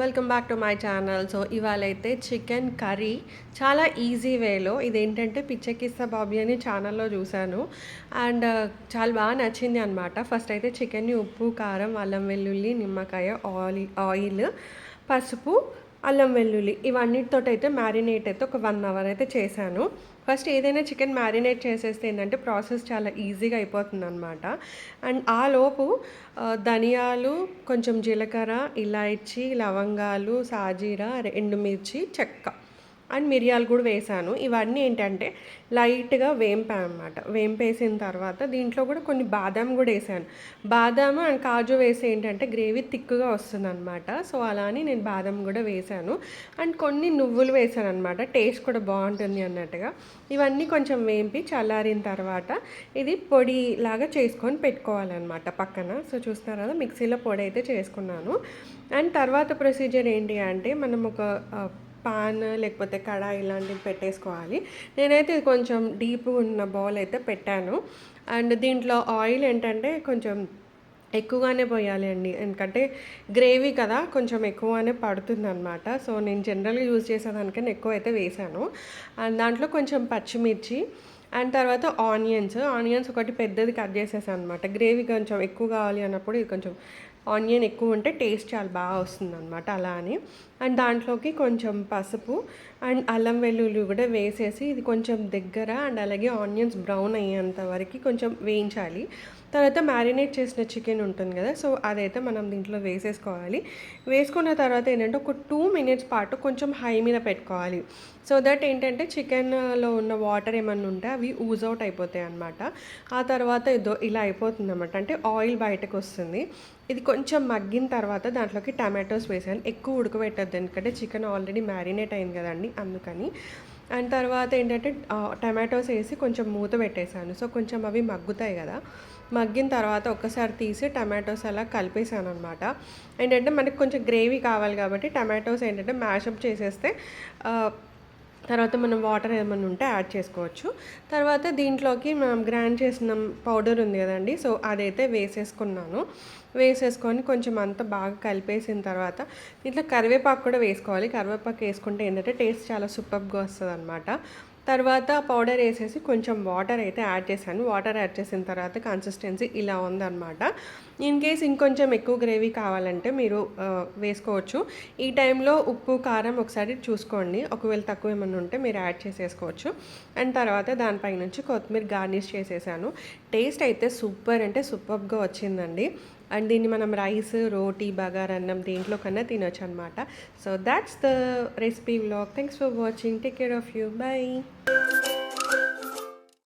Welcome back to my channel. So ఇవాళైతే chicken curry చాలా easy వేలో ఇదేంటంటే పిచ్చెక్కిస్తా బాబీ అని ఛానల్లో చూశాను. అండ్ చాలా బాగా నచ్చింది అనమాట. ఫస్ట్ అయితే చికెన్ని ఉప్పు, కారం, అల్లం వెల్లుల్లి, నిమ్మకాయ, ఆయిల్, పసుపు, అల్లం వెల్లుల్లి ఇవన్నిటితోటైతే మ్యారినేట్ అయితే ఒక 1 అవర్ అయితే చేశాను. ఫస్ట్ ఏదైనా చికెన్ మ్యారినేట్ చేసేస్తే ఏంటంటే ప్రాసెస్ చాలా ఈజీగా అయిపోతుంది అనమాట. అండ్ ఆ లోపు ధనియాలు, కొంచెం జీలకర్ర, ఇలాయచి, లవంగాలు, సాజీరా, ఎండుమిర్చి, చెక్క అండ్ మిరియాలు కూడా వేసాను. ఇవన్నీ ఏంటంటే లైట్గా వేంపానమాట. వేంపేసిన తర్వాత దీంట్లో కూడా కొన్ని బాదాం కూడా వేసాను. బాదాము అండ్ కాజు వేసి ఏంటంటే గ్రేవీ థిక్గా వస్తుందన్నమాట. సో అలా అని నేను బాదం కూడా వేసాను. అండ్ కొన్ని నువ్వులు వేసాను అనమాట, టేస్ట్ కూడా బాగుంటుంది అన్నట్టుగా. ఇవన్నీ కొంచెం వేంపి చల్లారిన తర్వాత ఇది పొడి లాగా చేసుకొని పెట్టుకోవాలన్నమాట పక్కన. సో చూస్తున్నారు కదా, మిక్సీలో పొడి అయితే చేసుకున్నాను. అండ్ తర్వాత ప్రొసీజర్ ఏంటి అంటే మనం ఒక పాన్ లేకపోతే కడాయి ఇలాంటివి పెట్టేసుకోవాలి. నేనైతే ఇది కొంచెం డీప్ ఉన్న బౌల్ అయితే పెట్టాను. అండ్ దీంట్లో ఆయిల్ ఏంటంటే కొంచెం ఎక్కువగానే పోయాలి అండి, ఎందుకంటే గ్రేవీ కదా కొంచెం ఎక్కువగానే పడుతుంది అనమాట. సో నేను జనరల్గా యూజ్ చేసేదానికన్నా ఎక్కువ అయితే వేసాను. అండ్ దాంట్లో కొంచెం పచ్చిమిర్చి అండ్ తర్వాత ఆనియన్స్ ఒకటి పెద్దది కట్ చేసేసాను అనమాట. గ్రేవీ కొంచెం ఎక్కువ కావాలి అన్నప్పుడు ఇది కొంచెం ఆనియన్ ఎక్కువ ఉంటే టేస్ట్ చాలా బాగా వస్తుంది అనమాట. అలా అని అండ్ దాంట్లోకి కొంచెం పసుపు అండ్ అల్లం వెల్లుల్లి కూడా వేసేసి ఇది కొంచెం దగ్గర అండ్ అలాగే ఆనియన్స్ బ్రౌన్ అయ్యేంత వరకు కొంచెం వేయించాలి. తర్వాత మ్యారినేట్ చేసిన చికెన్ ఉంటుంది కదా, సో అదైతే మనం దీంట్లో వేసేసుకోవాలి. వేసుకున్న తర్వాత ఏంటంటే ఒక 2 మినిట్స్ పాటు కొంచెం హై మీద పెట్టుకోవాలి. సో దట్ ఏంటంటే చికెన్లో ఉన్న వాటర్ ఏమన్నా ఉంటే అవి ఊజ్ అవుట్ అయిపోతాయి అనమాట. ఆ తర్వాత ఇలా అయిపోతుంది అనమాట, అంటే ఆయిల్ బయటకు వస్తుంది. ఇది కొంచెం మగ్గిన తర్వాత దాంట్లోకి టమాటోస్ వేసాను. ఎక్కువ ఉడకబెట్టద్దు, ఎందుకంటే చికెన్ ఆల్రెడీ మ్యారినేట్ అయింది కదండి, అందుకని. అండ్ తర్వాత ఏంటంటే టమాటోస్ వేసి కొంచెం మూత పెట్టేశాను. సో కొంచెం అవి మగ్గుతాయి కదా, మగ్గిన తర్వాత ఒక్కసారి తీసి టమాటోస్ అలా కలిపేసాను అనమాట. ఏంటంటే మనకి కొంచెం గ్రేవీ కావాలి కాబట్టి టమాటోస్ ఏంటంటే మ్యాషప్ చేసేస్తే తర్వాత మనం వాటర్ ఏమైనా ఉంటే యాడ్ చేసుకోవచ్చు. తర్వాత దీంట్లోకి మనం గ్రైండ్ చేసిన పౌడర్ ఉంది కదండి, సో అదైతే వేసేసుకొని కొంచెం అంతా బాగా కలిపేసిన తర్వాత దీంట్లో కరివేపాకు కూడా వేసుకోవాలి. కరివేపాకు వేసుకుంటే ఏంటంటే టేస్ట్ చాలా సూపర్గా వస్తుంది అనమాట. తర్వాత పౌడర్ వేసేసి కొంచెం వాటర్ అయితే యాడ్ చేశాను. వాటర్ యాడ్ చేసిన తర్వాత కన్సిస్టెన్సీ ఇలా ఉందన్నమాట. ఇన్ కేస్ ఇంకొంచెం ఎక్కువ గ్రేవీ కావాలంటే మీరు వేసుకోవచ్చు. ఈ టైంలో ఉప్పు, కారం ఒకసారి చూసుకోండి. ఒకవేళ తక్కువ ఏమైనా ఉంటే మీరు యాడ్ చేసేసుకోవచ్చు. అండ్ తర్వాత దానిపై నుంచి కొత్తిమీర గార్నిష్ చేసేసాను. టేస్ట్ అయితే సూపర్ అంటే సూపర్గా వచ్చిందండి. అండ్ దీన్ని మనం రైస్, రోటీ, బగారన్నం దేంట్లో కన్నా తినొచ్చు అనమాట. So that's the recipe vlog. Thanks for watching. Take care of you. By.